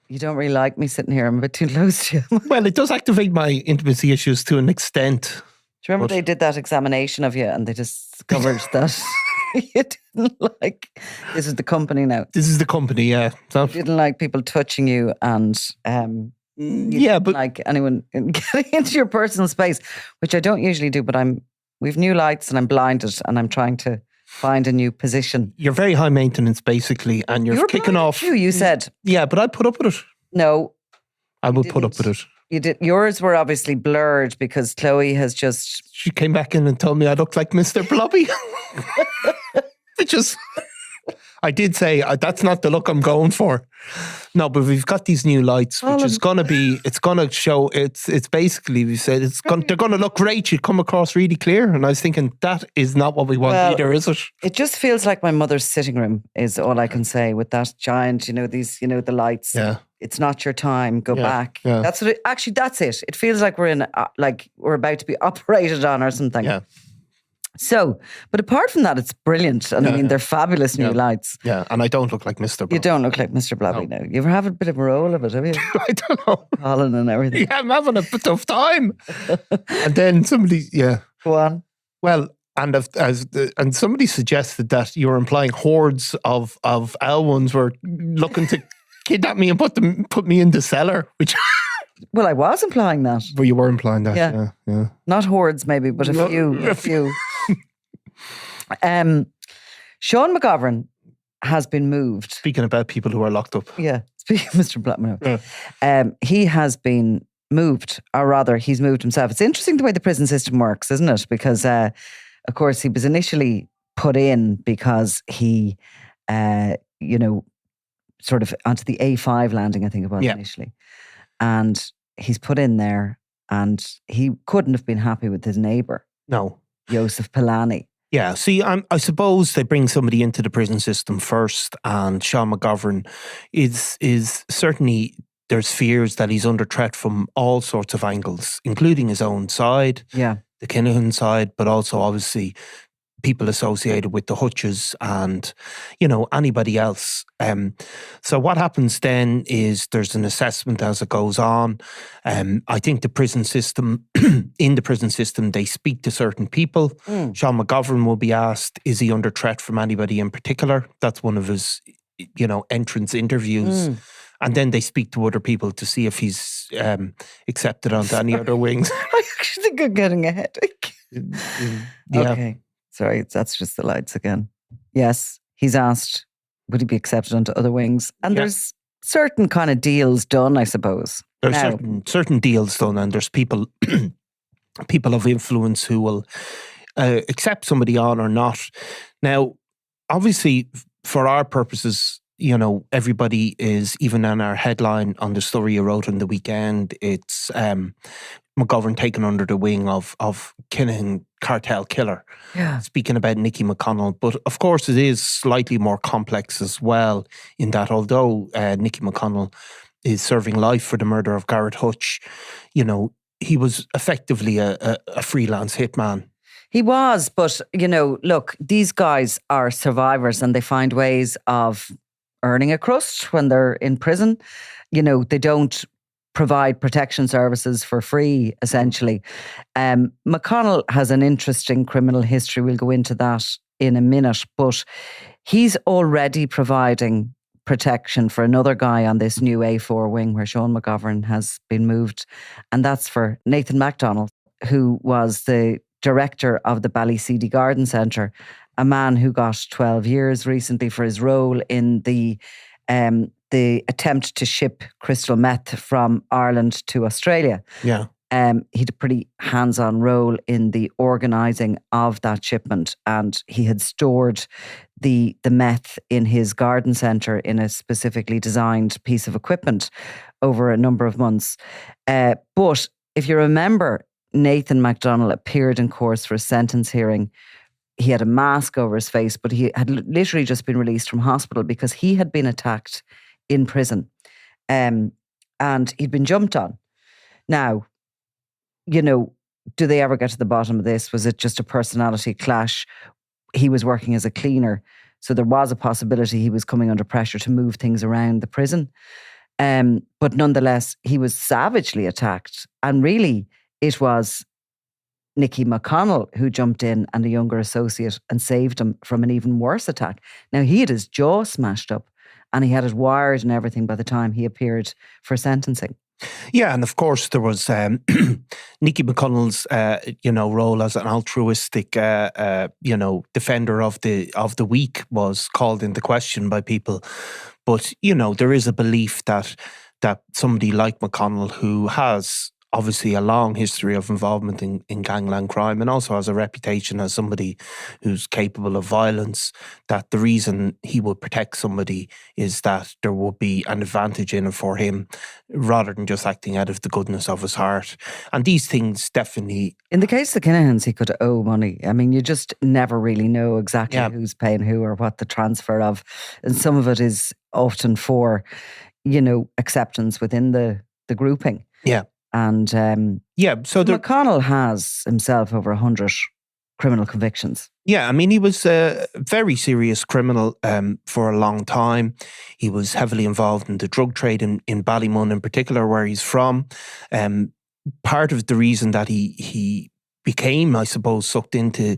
You don't really like me sitting here. I'm a bit too close to you. Well, it does activate my intimacy issues to an extent. Do you remember they did that examination of you and they discovered that you didn't like... This is the company now. This is the company, yeah. So, you didn't like people touching you and... but like anyone getting into your personal space, which I don't usually do, but we've new lights and I'm blinded and I'm trying to find a new position. You're very high maintenance, basically, and you're kicking off. You said. Yeah, but I put up with it. No. I would put up with it. You did. Yours were obviously blurred because Chloe has just... She came back in and told me I looked like Mr. Blobby. Which is... I did say, that's not the look I'm going for. No, but we've got these new lights, which is going to be, it's going to show, it's basically, we said, they're going to look great. You come across really clear. And I was thinking, that is not what we want either, is it? It just feels like my mother's sitting room is all I can say with that giant, the lights. Yeah. It's not your time. Go back. Yeah. That's what that's it. It feels like we're we're about to be operated on or something. Yeah. So, but apart from that, it's brilliant. And I mean, they're fabulous new lights. Yeah, and I don't look like Mr. Blobby. You don't look like Mr. Blobby now. You ever have a bit of a roll of it, have you? I don't know. Colin and everything. Yeah, I'm having a tough time. And then somebody, Go on. Well, and somebody suggested that you're implying hordes of L1s were looking to kidnap me and put me in the cellar, which... Well, I was implying that. Well, you were implying that, yeah. Not hordes, maybe, but a few. Shawn McGovern has been moved. Speaking about people who are locked up. Yeah, speaking of Mr. Blackman. Yeah. He has been moved, or rather, he's moved himself. It's interesting the way the prison system works, isn't it? Because, of course, he was initially put in because he, sort of onto the A5 landing, I think it was initially. And he's put in there and he couldn't have been happy with his neighbour. No. Joseph Pilani. Yeah, see, I suppose they bring somebody into the prison system first, and Shawn McGovern is certainly, there's fears that he's under threat from all sorts of angles, including his own side, the Kinahan side, but also obviously people associated with the Hutches and, anybody else. So what happens then is there's an assessment as it goes on. I think the prison system, in the prison system, they speak to certain people. Shawn McGovern will be asked, is he under threat from anybody in particular? That's one of his, entrance interviews. And then they speak to other people to see if he's accepted onto any other wings. I actually think I'm getting a headache. Okay. Sorry, that's just the lights again. Yes, he's asked, would he be accepted onto other wings? And there's certain kind of deals done, I suppose. There's certain deals done, and there's people of influence who will accept somebody on or not. Now, obviously, for our purposes, everybody is, even on our headline on the story you wrote on the weekend, it's McGovern taken under the wing of Kinahan cartel killer. Yeah. Speaking about Niki McConnell. But of course it is slightly more complex as well, in that although Niki McConnell is serving life for the murder of Garrett Hutch, he was effectively a freelance hitman. He was, but, look, these guys are survivors and they find ways of earning a crust when they're in prison. They don't provide protection services for free, essentially. McConnell has an interesting criminal history. We'll go into that in a minute, but he's already providing protection for another guy on this new A4 wing where Shawn McGovern has been moved. And that's for Nathan MacDonald, who was the director of the Ballyseedy Garden Centre, a man who got 12 years recently for his role in the attempt to ship crystal meth from Ireland to Australia. Yeah. He had a pretty hands-on role in the organising of that shipment, and he had stored the meth in his garden centre in a specifically designed piece of equipment over a number of months. But if you remember, Nathan MacDonald appeared in court for a sentence hearing. He had a mask over his face, but he had literally just been released from hospital because he had been attacked in prison. And he'd been jumped on. Now, do they ever get to the bottom of this? Was it just a personality clash? He was working as a cleaner, so there was a possibility he was coming under pressure to move things around the prison. But nonetheless, he was savagely attacked. And really, it was Niki McConnell who jumped in and a younger associate and saved him from an even worse attack. Now, he had his jaw smashed up and he had it wired and everything by the time he appeared for sentencing. Yeah, and of course there was Niki McConnell's, role as an altruistic, defender of the weak was called into question by people. But there is a belief that somebody like McConnell, who has obviously a long history of involvement in gangland crime and also has a reputation as somebody who's capable of violence, that the reason he would protect somebody is that there would be an advantage in it for him rather than just acting out of the goodness of his heart. And these things definitely... In the case of the Kinahans, he could owe money. I mean, you just never really know exactly who's paying who or what the transfer of. And some of it is often for, acceptance within the grouping. Yeah. And so McConnell has himself over 100 criminal convictions. Yeah, I mean, he was a very serious criminal for a long time. He was heavily involved in the drug trade in Ballymun in particular, where he's from. Part of the reason that he became, I suppose, sucked into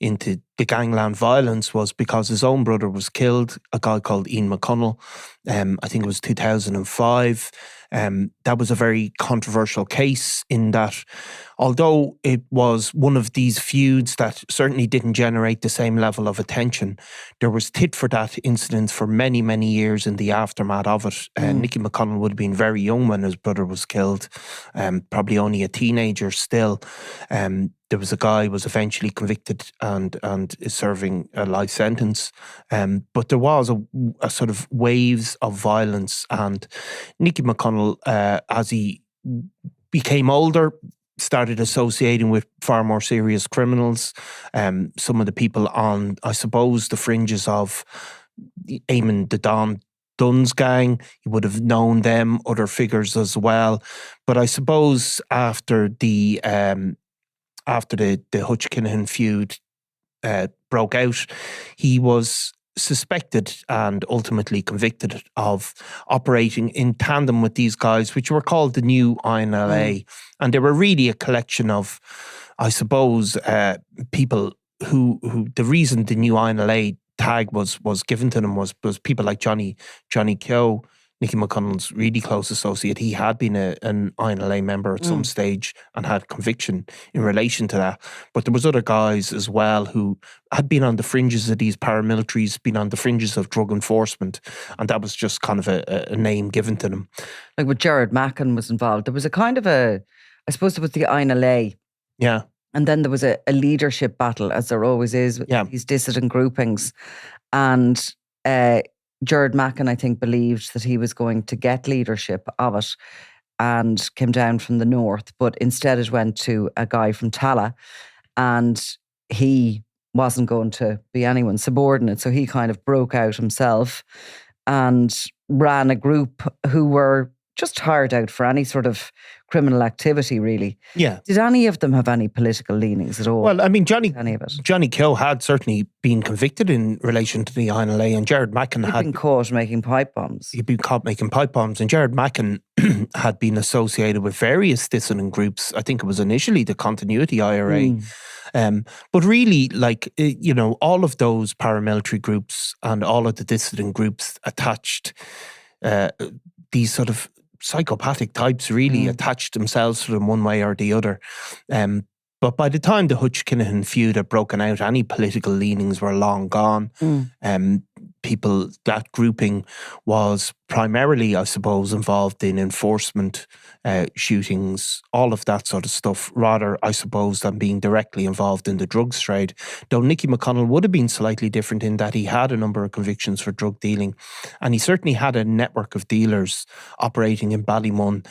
the gangland violence was because his own brother was killed, a guy called Ian McConnell. I think it was 2005. That was a very controversial case in that, although it was one of these feuds that certainly didn't generate the same level of attention, there was tit for tat incidents for many, many years in the aftermath of it. Niki McConnell would have been very young when his brother was killed, probably only a teenager still. There was a guy who was eventually convicted and is serving a life sentence. But there was a sort of waves of violence, and Niki McConnell, as he became older, started associating with far more serious criminals. Some of the people on, I suppose, the fringes of Eamon the Don Dunn's gang, he would have known them, other figures as well. But I suppose after the Hutch Kinahan feud broke out, he was suspected and ultimately convicted of operating in tandem with these guys, which were called the New INLA. And they were really a collection of, I suppose, people who the reason the New INLA tag was given to them was people like Johnny Keogh, Nicky McConnell's really close associate. He had been an INLA member at some stage and had conviction in relation to that. But there was other guys as well who had been on the fringes of these paramilitaries, been on the fringes of drug enforcement, and that was just kind of a name given to them. Like with Gerard Mackin was involved. There was a kind of I suppose there was the INLA. Yeah. And then there was a leadership battle, as there always is with these dissident groupings. And Gerard Mackin, I think, believed that he was going to get leadership of it and came down from the north, but instead it went to a guy from Tala, and he wasn't going to be anyone's subordinate, so he kind of broke out himself and ran a group who were just hired out for any sort of criminal activity, really. Yeah. Did any of them have any political leanings at all? Well, I mean, Johnny Keogh had certainly been convicted in relation to the INLA, and Gerard Mackin had been caught making pipe bombs. He'd been caught making pipe bombs, and Gerard Mackin had been associated with various dissident groups. I think it was initially the Continuity IRA. But really, like, all of those paramilitary groups and all of the dissident groups attached these sort of psychopathic types really attached themselves to them one way or the other. But by the time the Hutch Kinahan feud had broken out, any political leanings were long gone. That grouping was primarily, I suppose, involved in enforcement, shootings, all of that sort of stuff, rather, I suppose, than being directly involved in the drugs trade. Though Nicky McConnell would have been slightly different in that he had a number of convictions for drug dealing, and he certainly had a network of dealers operating in Ballymun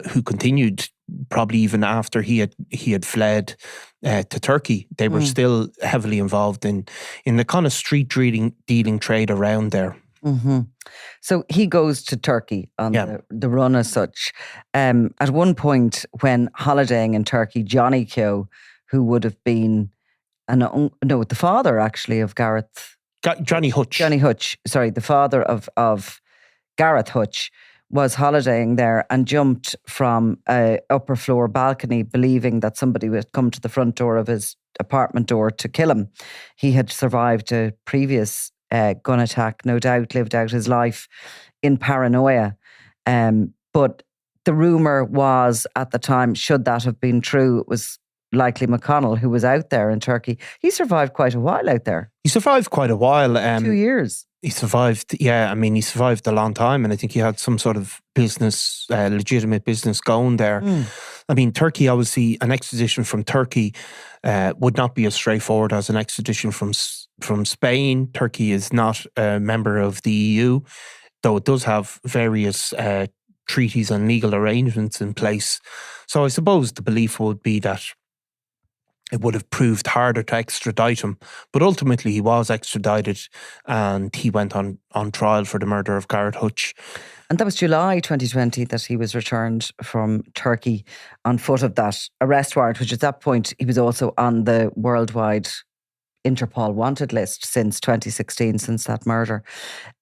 who continued probably even after he had fled to Turkey. They were still heavily involved in the kind of street dealing trade around there. So he goes to Turkey on the run as such. At one point when holidaying in Turkey, Johnny Keogh, who would have been the father actually of Gareth... Johnny Hutch. Johnny Hutch, sorry, the father of Gareth Hutch, was holidaying there and jumped from a upper floor balcony, believing that somebody would come to the front door of his apartment door to kill him. He had survived a previous gun attack, no doubt lived out his life in paranoia. But the rumour was at the time, should that have been true, it was likely McConnell who was out there in Turkey. He survived quite a while out there. He survived quite a while. 2 years. He survived, he survived a long time, and I think he had some sort of business, legitimate business going there. I mean, Turkey, obviously, an extradition from Turkey would not be as straightforward as an extradition from Spain. Turkey is not a member of the EU, though it does have various treaties and legal arrangements in place. So I suppose the belief would be that it would have proved harder to extradite him. But ultimately he was extradited and he went on trial for the murder of Garrett Hutch. And that was July 2020 that he was returned from Turkey on foot of that arrest warrant, which at that point he was also on the worldwide Interpol wanted list since 2016, since that murder.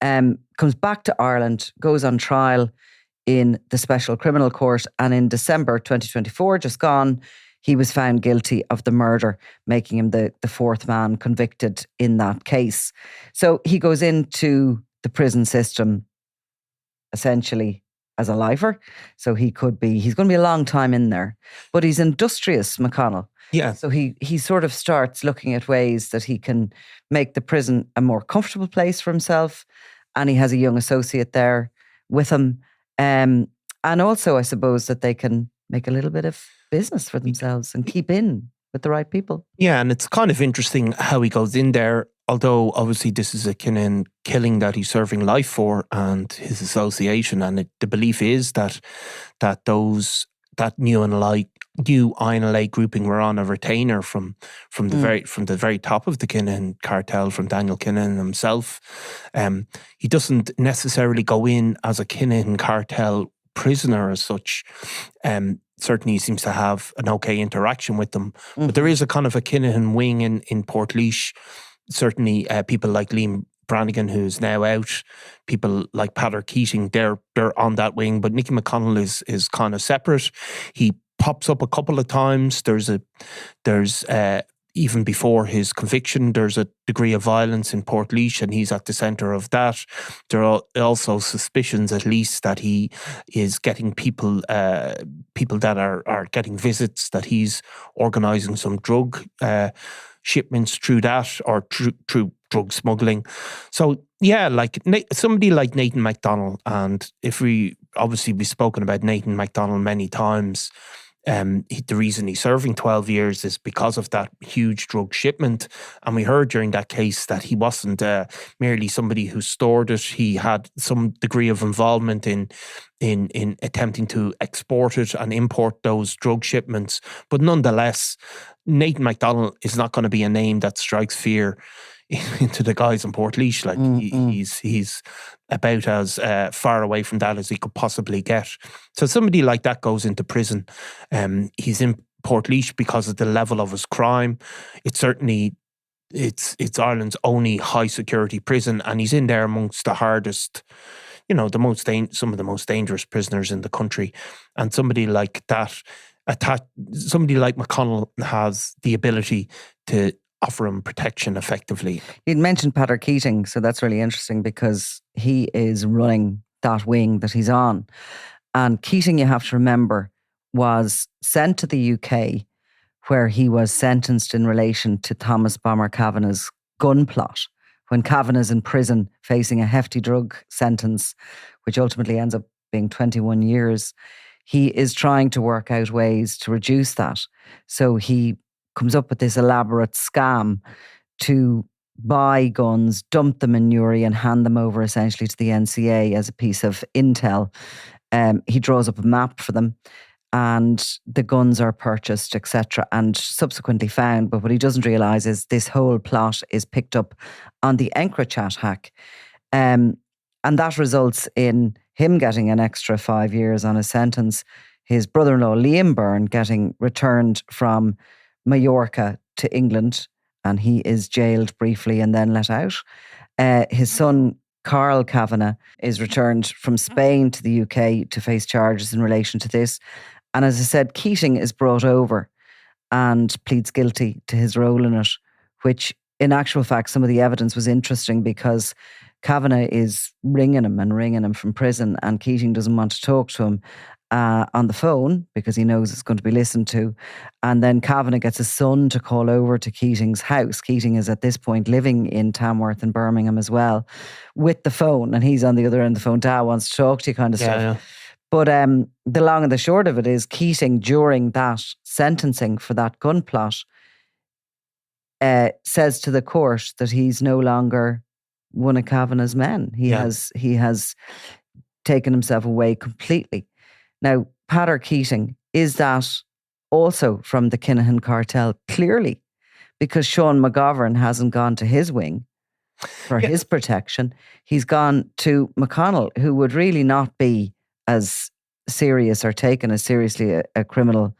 Comes back to Ireland, goes on trial in the Special Criminal Court, and in December 2024, just gone, he was found guilty of the murder, making him the fourth man convicted in that case. So he goes into the prison system essentially as a lifer. So he's going to be a long time in there. But he's industrious, McConnell. Yeah. So he sort of starts looking at ways that he can make the prison a more comfortable place for himself. And he has a young associate there with him. And also, I suppose, that they can make a little bit of business for themselves and keep in with the right people. Yeah, and it's kind of interesting how he goes in there, although obviously this is a killing that he's serving life for, and his association, and the belief is that new INLA grouping were on a retainer from the very top of the Kinahan cartel, from Daniel Kinahan himself. He doesn't necessarily go in as a Kinahan cartel prisoner as such. Certainly he seems to have an okay interaction with them. But there is a kind of a Kinahan wing in Portlaoise. Certainly people like Liam Brannigan, who's now out, people like Peadar Keating, they're on that wing. But Niki McConnell is kind of separate. He pops up a couple of times. There's even before his conviction, there's a degree of violence in Portlaoise, and he's at the centre of that. There are also suspicions, at least, that he is getting people that are getting visits, that he's organising some drug shipments through that, or through drug smuggling. So yeah, like somebody like Nathan McDonnell, and we've spoken about Nathan McDonnell many times. The reason he's serving 12 years is because of that huge drug shipment. And we heard during that case that he wasn't merely somebody who stored it. He had some degree of involvement in attempting to export it and import those drug shipments. But nonetheless, Nathan McDonnell is not going to be a name that strikes fear into the guys in Portlaoise. Like he's about as far away from that as he could possibly get. So somebody like that goes into prison. He's in Portlaoise because of the level of his crime. It's Ireland's only high security prison, and he's in there amongst the hardest, some of the most dangerous prisoners in the country. And somebody like that, somebody like McConnell, has the ability to offer him protection effectively. You'd mentioned Peadar Keating, so that's really interesting because he is running that wing that he's on. And Keating, you have to remember, was sent to the UK where he was sentenced in relation to Thomas Bomber Kavanagh's gun plot. When Kavanagh's in prison facing a hefty drug sentence, which ultimately ends up being 21 years, he is trying to work out ways to reduce that. So he comes up with this elaborate scam to buy guns, dump them in Newry and hand them over essentially to the NCA as a piece of intel. He draws up a map for them and the guns are purchased, etc., and subsequently found. But what he doesn't realise is this whole plot is picked up on the EncroChat hack. And that results in him getting an extra 5 years on his sentence, his brother-in-law Liam Byrne getting returned from Mallorca to England, and he is jailed briefly and then let out. His son Carl Kavanagh is returned from Spain to the UK to face charges in relation to this. And as I said, Keating is brought over and pleads guilty to his role in it, which in actual fact, some of the evidence was interesting because Kavanagh is ringing him from prison, and Keating doesn't want to talk to him on the phone because he knows it's going to be listened to. And then Kavanagh gets his son to call over to Keating's house. Keating is at this point living in Tamworth and Birmingham as well with the phone, and he's on the other end of the phone. Dad wants to talk to you, kind of stuff. Yeah. But the long and the short of it is Keating, during that sentencing for that gun plot, says to the court that he's no longer one of Kavanagh's men. He has taken himself away completely. Now, Pater Keating, is that also from the Kinahan cartel? Clearly, because Shawn McGovern hasn't gone to his wing for his protection. He's gone to McConnell, who would really not be as serious or taken as seriously a criminal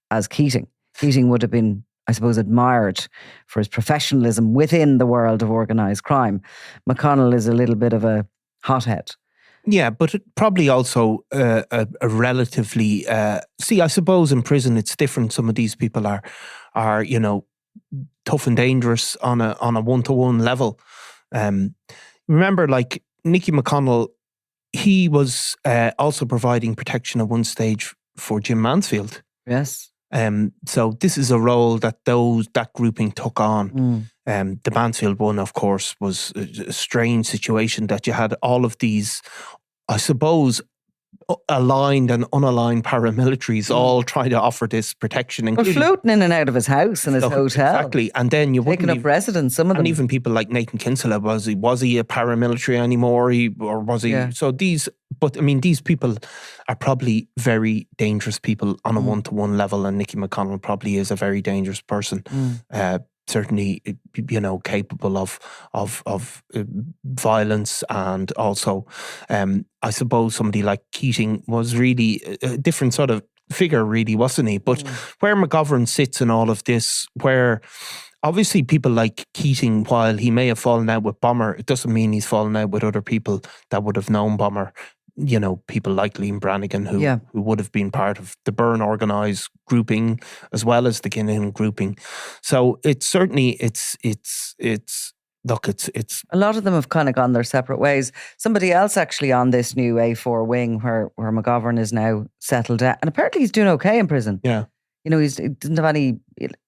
as Keating. Keating would have been, I suppose, admired for his professionalism within the world of organised crime. McConnell is a little bit of a hothead. Yeah, but probably also a relatively... I suppose in prison it's different. Some of these people are tough and dangerous on a one-to-one level. Remember, like Niki McConnell, he was also providing protection at one stage for Jim Mansfield. Yes. So this is a role that that grouping took on. The Mansfield one, of course, was a strange situation that you had all of these, I suppose, aligned and unaligned paramilitaries all trying to offer this protection. Well, floating in and out of his house and his hotel. Exactly. And then you taking up residence, some of them. And even people like Nathan Kinsella, was he a paramilitary anymore? Or was he? Yeah. So these people are probably very dangerous people on a one-to-one level, and Niki McConnell probably is a very dangerous person. Certainly, capable of violence, and also, I suppose somebody like Keating was really a different sort of figure, really, wasn't he? But where McGovern sits in all of this, where obviously people like Keating, while he may have fallen out with Bomber, it doesn't mean he's fallen out with other people that would have known Bomber. People like Liam Brannigan, who would have been part of the Byrne organised grouping as well as the Kinahan grouping. So it's certainly it's a lot of them have kind of gone their separate ways. Somebody else actually on this new A4 wing where McGovern is now settled down, and apparently he's doing okay in prison. Yeah. He doesn't have any,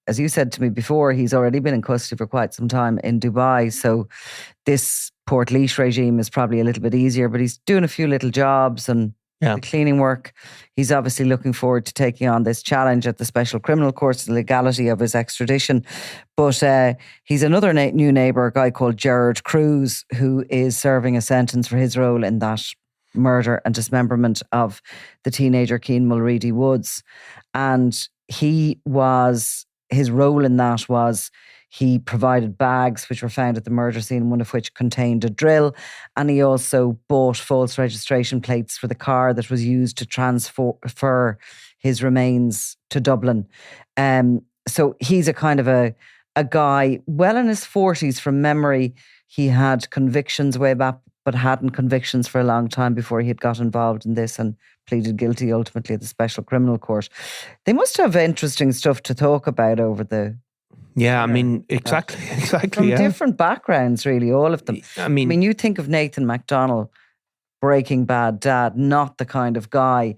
as you said to me before, he's already been in custody for quite some time in Dubai. So this Portlaoise regime is probably a little bit easier, but he's doing a few little jobs and the cleaning work. He's obviously looking forward to taking on this challenge at the Special Criminal Court, the legality of his extradition. But he's another new neighbour, a guy called Gerard Cruz, who is serving a sentence for his role in that murder and dismemberment of the teenager Cian Mulready Woods. And his role in that was he provided bags which were found at the murder scene, one of which contained a drill. And he also bought false registration plates for the car that was used to transfer his remains to Dublin. So he's a kind of a guy well in his 40s from memory. He had convictions way back, but hadn't convictions for a long time before he had got involved in this and pleaded guilty ultimately at the Special Criminal Court. They must have interesting stuff to talk about over the... Yeah, I mean, exactly. From different backgrounds, really, all of them. I mean, you think of Nathan MacDonald, Breaking Bad dad, not the kind of guy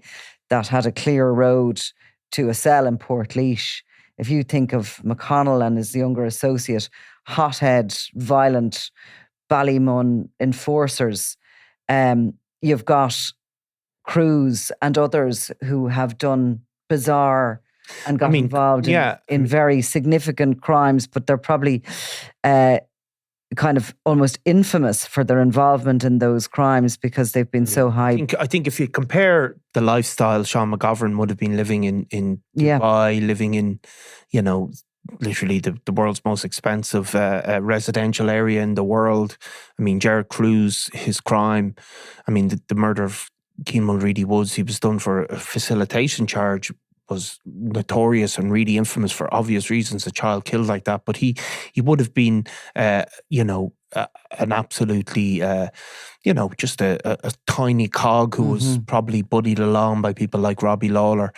that had a clear road to a cell in Portlaoise. If you think of McConnell and his younger associate, hothead, violent, Ballymun enforcers, you've got Cruz and others who have done bizarre and got involved in very significant crimes, but they're probably kind of almost infamous for their involvement in those crimes because they've been so high. I think if you compare the lifestyle Shawn McGovern would have been living in Dubai, living in, literally the world's most expensive residential area in the world. I mean, Gerard Cruz, his crime, the murder of Cian Mulready Woods, he was done for a facilitation charge. was notorious and really infamous for obvious reasons, a child killed like that. But he would have been, an absolutely, just a tiny cog who was probably buddied along by people like Robbie Lawler.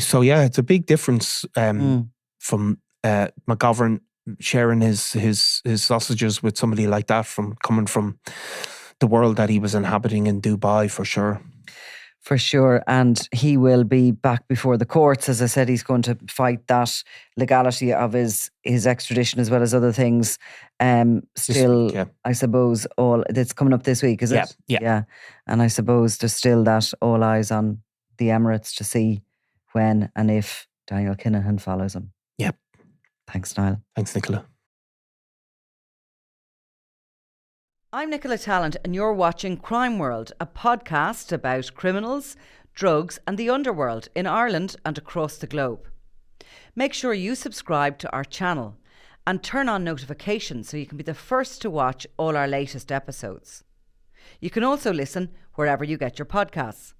So yeah, it's a big difference from McGovern sharing his sausages with somebody like that, from coming from the world that he was inhabiting in Dubai, for sure. For sure. And he will be back before the courts. As I said, he's going to fight that legality of his extradition as well as other things. Still, week, yeah. I suppose it's coming up this week, is it? Yeah. And I suppose there's still that all eyes on the Emirates to see when and if Daniel Kinahan follows him. Yep. Thanks, Niall. Thanks, Nicola. I'm Nicola Tallant and you're watching Crime World, a podcast about criminals, drugs and the underworld in Ireland and across the globe. Make sure you subscribe to our channel and turn on notifications so you can be the first to watch all our latest episodes. You can also listen wherever you get your podcasts.